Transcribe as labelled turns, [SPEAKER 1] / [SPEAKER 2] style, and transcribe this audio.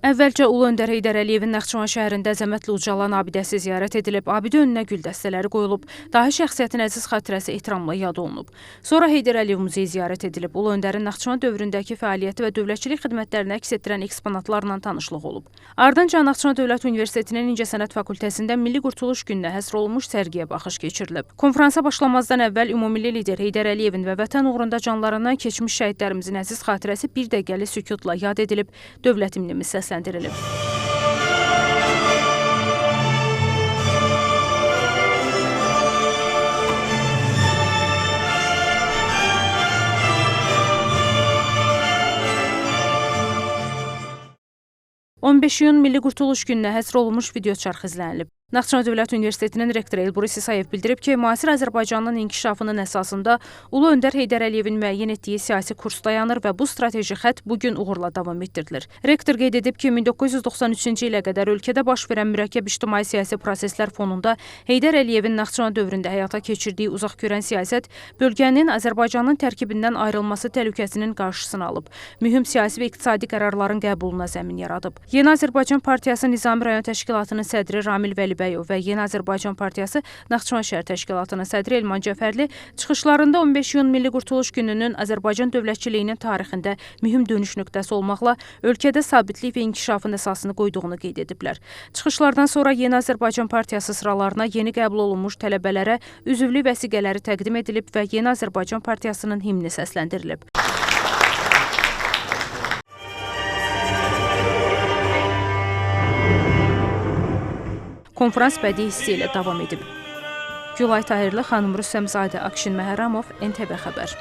[SPEAKER 1] Əvvəlcə Ulu Öndər Heydər Əliyevin Naxçıvan şəhərində Əzəmətli Ucalan abidəsi ziyarət edilib, abidə önünə gül dəstələri qoyulub, dahi şəxsiyyətin əziz xatirəsi ehtiramla yad olunub. Sonra Heydər Əliyev muzeyi ziyarət edilib, Ulu Öndərin Naxçıvan dövründəki fəaliyyəti və dövlətçilik xidmətlərini əks etdirən eksponatlarla tanışlıq olub. Ardınca Naxçıvan Dövlət Universitetinin İncəsənət Fakültəsində Milli Qurtuluş gününə həsr olunmuş sərgiyə baxış keçirilib. Konfransa başlamazdan əvvəl ümummilli lider Heydər Əliyevin və vətən uğrunda canlarından keçmiş şəhidlərimizin əziz xatirəsi bir dəqiqəlik sükutla yad edilib, dövlət himnimiz səsləndirilib. 15 iyun Milli Qurtuluş gününə həsr olunmuş video çarx izlənilib. Naxçıvan Dövlət Universitetinin rektoru Elbrus İsayev bildirib ki, müasir Azərbaycanın inkişafının əsasında Ulu Öndər Heydər Əliyevin müəyyən etdiyi siyasi kurs dayanır və bu strateji xətt bugün uğurla davam etdirilir. Rektor qeyd edib ki, 1993-cü ilə qədər ölkədə baş verən mürəkkəb ictimai-siyasi proseslər fonunda Heydər Əliyevin Naxçıvan dövründə həyata keçirdiyi uzaqgörən siyasət bölgənin Azərbaycanın tərkibindən ayrılması təhlükəsinin qarşısını alıb, mühüm siyasi və iqtisadi qərarların qəbuluna zəmin yaradıb. Yeni Azərbaycan Partiyası Nizami rayon təşkilatının sədri Ramil Vəlibəyov və Yeni Azərbaycan Partiyası Naxçıvan şəhər təşkilatının sədri Elman Cəfərli çıxışlarında 15 iyun Milli Qurtuluş gününün Azərbaycan dövlətçiliyinin tarixində mühüm dönüş nöqtəsi olmaqla ölkədə sabitlik və inkişafın əsasını qoyduğunu qeyd ediblər. Çıxışlardan sonra Yeni Azərbaycan Partiyası sıralarına yeni qəbul olunmuş tələbələrə üzvlük vəsiqələri təqdim edilib və Yeni Azərbaycan Partiyasının himni səsləndirilib. Konfrans bədii hissi ilə davam edib. Gülay Tahirli, xanım Rüstəmzadə, Akşin Məhərramov, NTV Xəbər.